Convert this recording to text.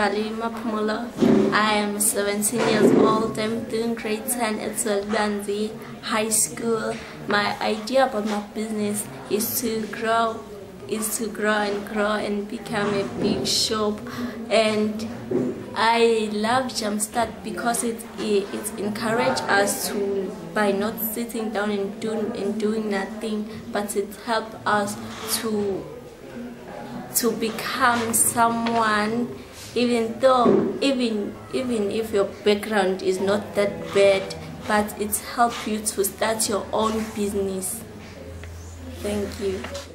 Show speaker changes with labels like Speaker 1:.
Speaker 1: Mbali Mapumulo. I am 17 years old. I'm doing grade 10 at Swelbanzi High School. My idea about my business is to grow and become a big shop. And I love Jumpstart because it encourages us to, by not sitting down and doing nothing, but it helps us to become someone, even if your background is not that bad, but it helps you to start your own business. Thank you.